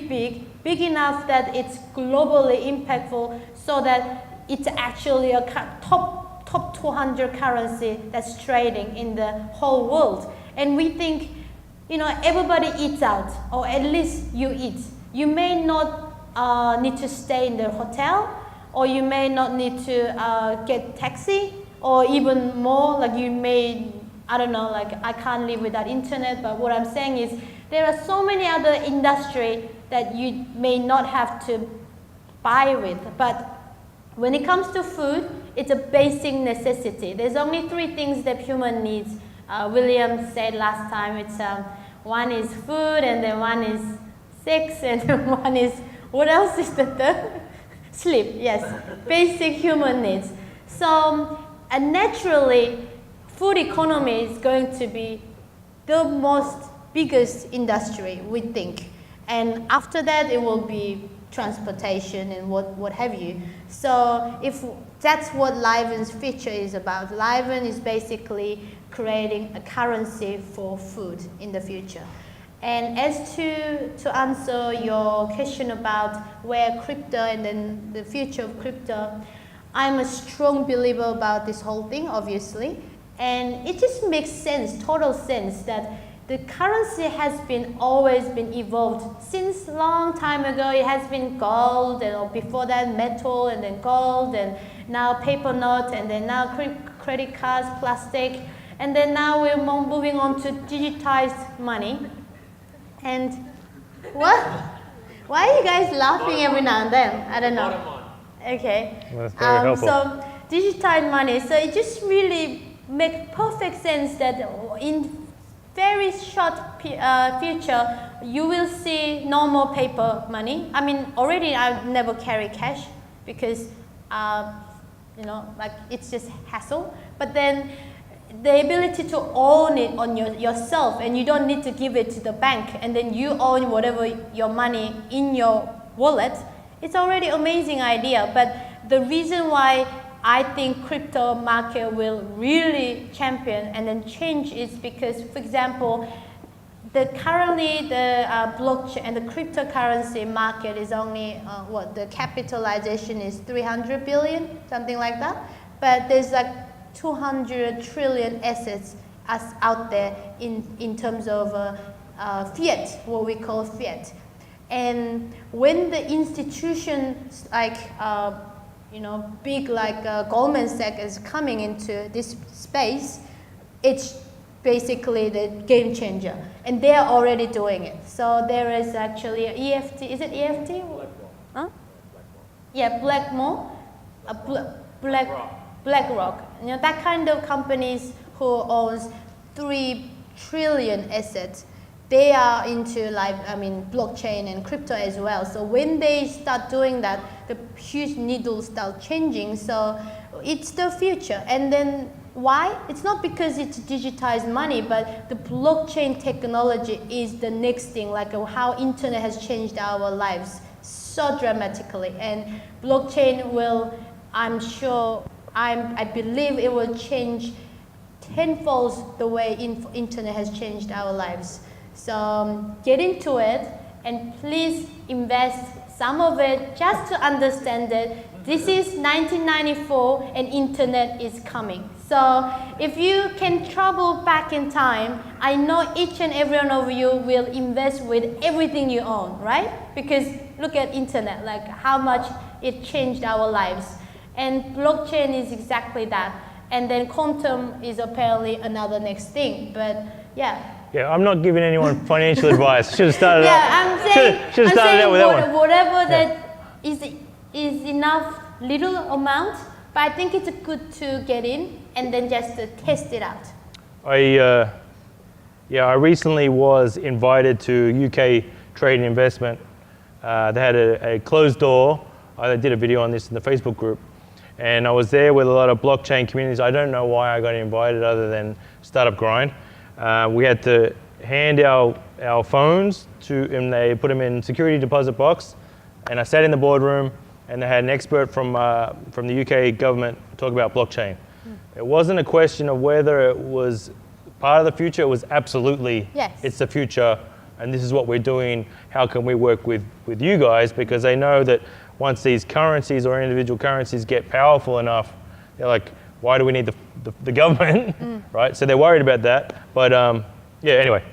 big enough that it's globally impactful, so that it's actually a top 200 currency that's trading in the whole world. And we think, everybody eats out, or at least you eat. You may not need to stay in the hotel, or you may not need to get taxi, or even more, like you may, I don't know, like I can't live without internet, but what I'm saying is there are so many other industries that you may not have to buy with. But when it comes to food, it's a basic necessity. There's only 3 things that human needs. William said last time, it's one is food, and then one is sex, and then one is, what else is the third? Sleep, yes, basic human needs. So naturally, food economy is going to be the most biggest industry, we think. And after that, it will be transportation and what have you. So if that's what Liven's feature is about. Liven is basically creating a currency for food in the future. And as to answer your question about where crypto and then the future of crypto, I'm a strong believer about this whole thing, obviously. And it just makes sense, total sense, that the currency has always been evolved since long time ago. It has been gold, and before that metal, and then gold, and now paper note, and then now credit cards, plastic, and then now we're moving on to digitized money. And what? Why are you guys laughing every now and then? I don't know. Okay. Well, that's very helpful. So digitized money. So it just really makes perfect sense that in very short future, you will see no more paper money. I mean, already I never carry cash because, like it's just hassle. But then the ability to own it on yourself, and you don't need to give it to the bank, and then you own whatever your money in your wallet, it's already amazing idea. But the reason why I think crypto market will really champion and then change is because, for example, currently the blockchain and the cryptocurrency market is only the capitalization is 300 billion, something like that. But there's like 200 trillion assets out there in terms of fiat, what we call fiat. And when the institutions like big like Goldman Sachs is coming into this space, it's basically the game changer, and they are already doing it. So there is actually a EFT. Is it EFT? BlackRock. Huh? Yeah, BlackRock. That kind of companies who owns 3 trillion assets. They are into blockchain and crypto as well. So when they start doing that, the huge needles start changing. So it's the future. And then why? It's not because it's digitized money, but the blockchain technology is the next thing, like how internet has changed our lives so dramatically. And blockchain will, I believe it will change tenfold the way internet has changed our lives. So get into it, and please invest some of it just to understand that this is 1994 and internet is coming. So if you can travel back in time, I know each and every one of you will invest with everything you own, right? Because look at internet, like how much it changed our lives. And blockchain is exactly that. And then quantum is apparently another next thing, but yeah. Yeah, I'm not giving anyone financial advice. Should have started out with that one. Whatever that is enough, little amount, but I think it's good to get in and then just to test it out. I recently was invited to UK Trade and Investment. They had a closed door. I did a video on this in the Facebook group, and I was there with a lot of blockchain communities. I don't know why I got invited other than Startup Grind. We had to hand our phones to, and they put them in security deposit box. And I sat in the boardroom, and they had an expert from the UK government talk about blockchain. It wasn't a question of whether it was part of the future, it was absolutely, Yes. it's the future, and this is what we're doing, how can we work with you guys, because they know that once these currencies or individual currencies get powerful enough, they're like, why do we need the government, right? So they're worried about that, but yeah, anyway.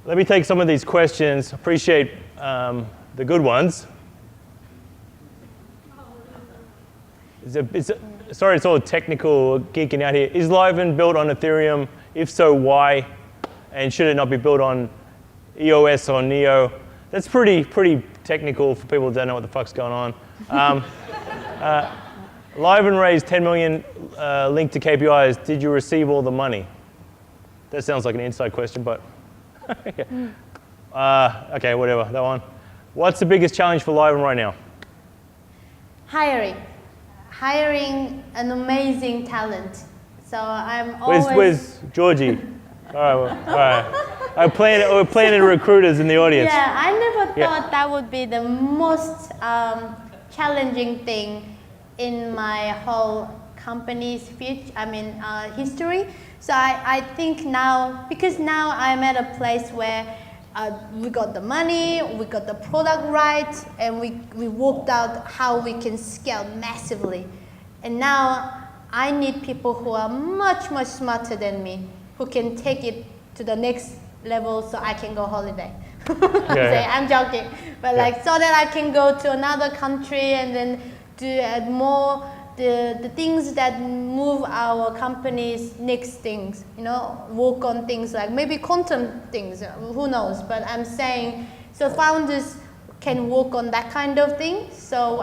Let me take some of these questions, appreciate the good ones. Sorry, it's all technical, technical out here. Is Liven built on Ethereum? If so, why? And should it not be built on EOS or Neo? That's pretty technical for people who don't know what the fuck's going on. Liven raised 10 million linked to KPIs. Did you receive all the money? That sounds like an inside question, but okay, whatever, that one. What's the biggest challenge for Liven right now? Hiring an amazing talent. So I'm always... Where's Georgie? All right. We're planning recruiters in the audience. Yeah, I never thought that would be the most challenging thing in my whole company's history. So I think now, because now I'm at a place where we got the money, we got the product right, and we worked out how we can scale massively. And now I need people who are much, much smarter than me, who can take it to the next level so I can go holiday. I'm joking. But so that I can go to another country and then do more the things that move our company's next things, work on things like maybe quantum things, who knows, but I'm saying, so founders can work on that kind of thing. So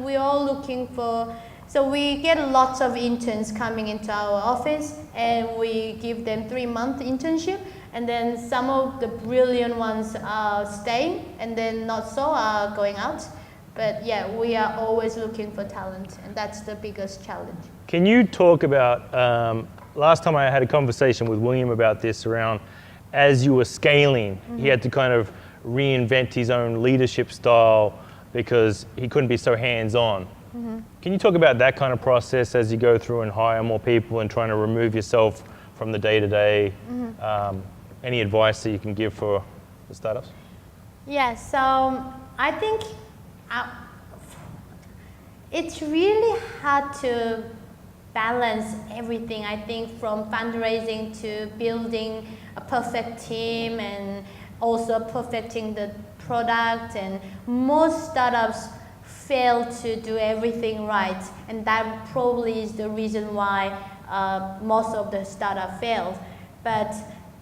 we're all looking for, so we get lots of interns coming into our office and we give them 3-month internship, and then some of the brilliant ones are staying and then not so are going out. But yeah, we are always looking for talent, and that's the biggest challenge. Can you talk about, last time I had a conversation with William about this around, as you were scaling, he had to kind of reinvent his own leadership style because he couldn't be so hands-on. Can you talk about that kind of process as you go through and hire more people and trying to remove yourself from the day-to-day? Any advice that you can give for the startups? Yeah, so I think it's really hard to balance everything, I think, from fundraising to building a perfect team and also perfecting the product. And most startups fail to do everything right, and that probably is the reason why most of the startup fails.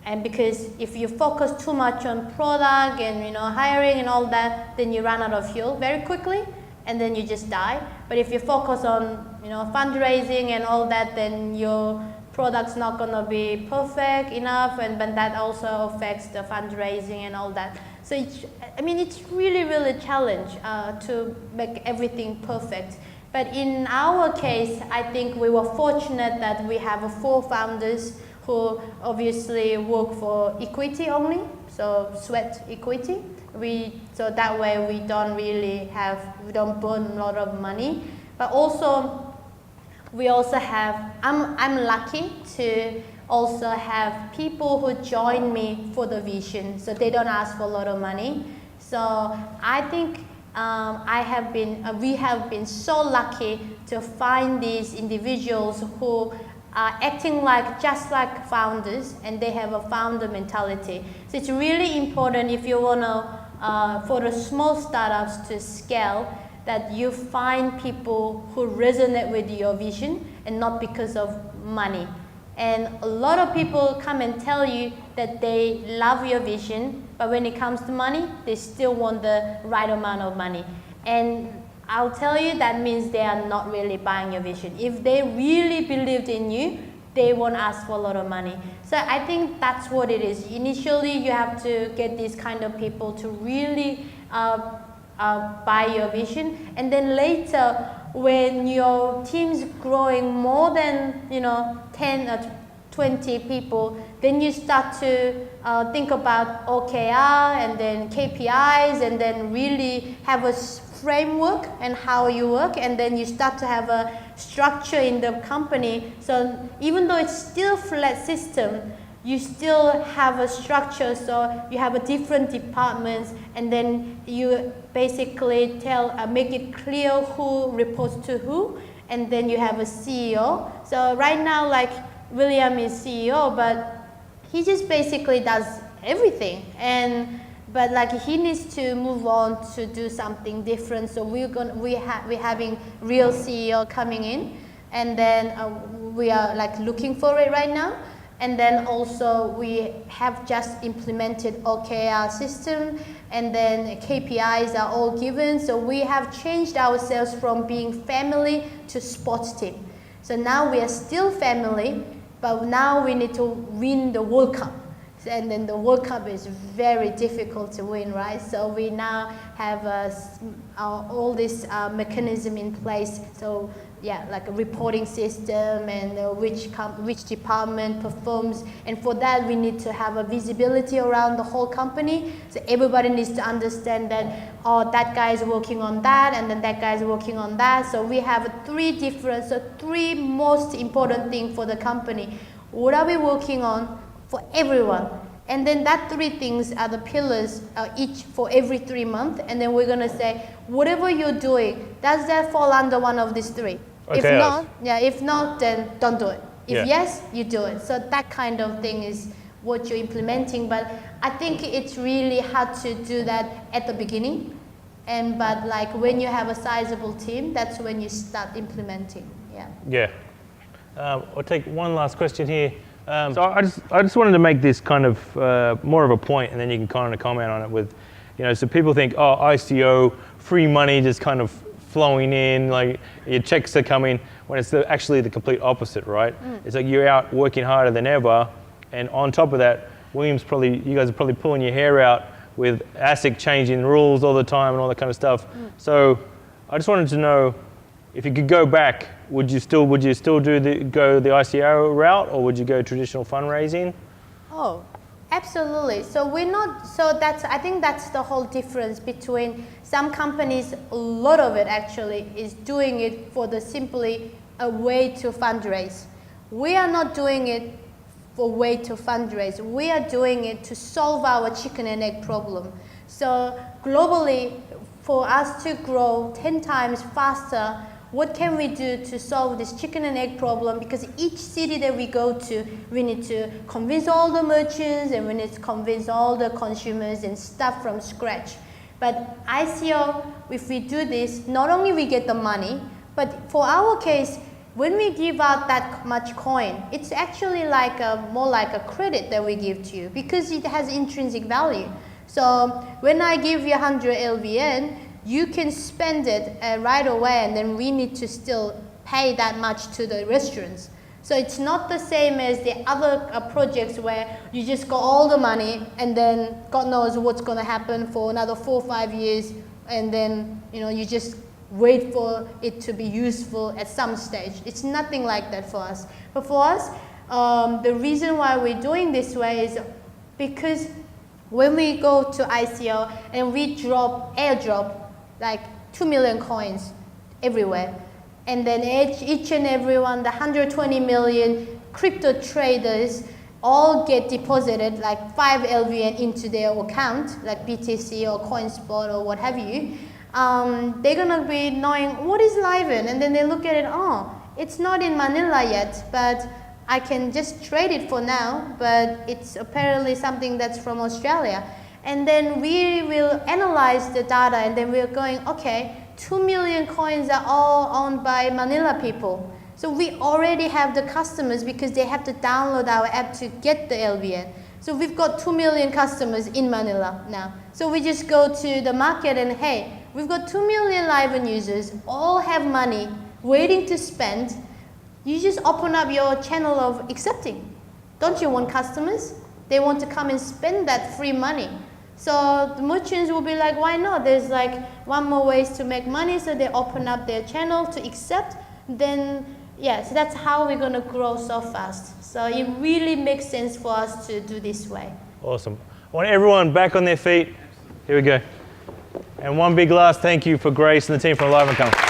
And because if you focus too much on product and hiring and all that, then you run out of fuel very quickly, and then you just die. But if you focus on fundraising and all that, then your product's not gonna be perfect enough, and but that also affects the fundraising and all that. So it's really a challenge to make everything perfect. But in our case, I think we were fortunate that we have 4 founders who obviously work for equity only, so sweat equity. So that way we don't burn a lot of money. But also, we also have, I'm lucky to also have people who join me for the vision, so they don't ask for a lot of money. So I think we have been so lucky to find these individuals who are acting just like founders, and they have a founder mentality. So it's really important if you want to, for the small startups to scale, that you find people who resonate with your vision and not because of money. And a lot of people come and tell you that they love your vision, but when it comes to money, they still want the right amount of money. And I'll tell you, that means they are not really buying your vision. If they really believed in you, they won't ask for a lot of money. So I think that's what it is. Initially, you have to get these kind of people to really buy your vision. And then later, when your team's growing more than 10 or 20 people, then you start to think about OKR and then KPIs, and then really have a framework and how you work, and then you start to have a structure in the company. So even though it's still flat system, you still have a structure, so you have a different departments, and then you basically make it clear who reports to who, and then you have a CEO. So right now, like William is CEO, but he just basically does everything, but like he needs to move on to do something different. So we're having real CEO coming in, and then we are like looking for it right now. And then also we have just implemented OKR system, and then KPIs are all given. So we have changed ourselves from being family to sports team. So now we are still family, but now we need to win the World Cup. And then the World Cup is very difficult to win, right? So we now have all this mechanism in place. So yeah, like a reporting system, and which department performs. And for that, we need to have a visibility around the whole company. So everybody needs to understand that, oh, that guy is working on that, and then that guy is working on that. So we have three most important things for the company. What are we working on for everyone? And then that three things are the pillars each for every 3 months. And then we're going to say, whatever you're doing, does that fall under one of these three? Okay, If not, then don't do it. If yes, you do it. So that kind of thing is what you're implementing. But I think it's really hard to do that at the beginning. But like when you have a sizable team, that's when you start implementing. Yeah. I'll take one last question here. So I just wanted to make this kind of more of a point, and then you can kind of comment on it with, so people think, oh, ICO, free money just kind of flowing in, like your checks are coming, when it's actually the complete opposite, right? It's like you're out working harder than ever, and on top of that, you guys are probably pulling your hair out with ASIC changing rules all the time and all that kind of stuff. So I just wanted to know, if you could go back, would you still go the ICO route, or would you go traditional fundraising? Oh, absolutely. I think that's the whole difference between some companies. A lot of it actually is doing it for simply a way to fundraise. We are not doing it for a way to fundraise. We are doing it to solve our chicken and egg problem. So globally, for us to grow 10 times faster, what can we do to solve this chicken and egg problem? Because each city that we go to, we need to convince all the merchants, and we need to convince all the consumers and start from scratch. But ICO, if we do this, not only we get the money, but for our case, when we give out that much coin, it's actually like more like a credit that we give to you, because it has intrinsic value. So when I give you 100 LVN, you can spend it right away, and then we need to still pay that much to the restaurants. So it's not the same as the other projects where you just got all the money, and then God knows what's going to happen for another 4 or 5 years, and then you just wait for it to be useful at some stage. It's nothing like that for us. But for us, the reason why we're doing this way is because when we go to ICO and we airdrop like 2 million coins everywhere, and then each and every one, the 120 million crypto traders all get deposited like 5 LVN into their account, like BTC or CoinSpot or what have you. They're gonna be knowing, what is Liven? And then they look at it, oh, it's not in Manila yet, but I can just trade it for now, but it's apparently something that's from Australia. And then we will analyze the data, and then we're going, okay, 2 million coins are all owned by Manila people. So we already have the customers because they have to download our app to get the LVN. So we've got 2 million customers in Manila now. So we just go to the market and, hey, we've got 2 million Liven users, all have money, waiting to spend. You just open up your channel of accepting. Don't you want customers? They want to come and spend that free money. So the merchants will be like, why not? There's like one more ways to make money, so they open up their channel to accept. Then, so that's how we're going to grow so fast. So it really makes sense for us to do this way. Awesome. I want everyone back on their feet. Here we go. And one big last thank you for Grace and the team from Liven coming.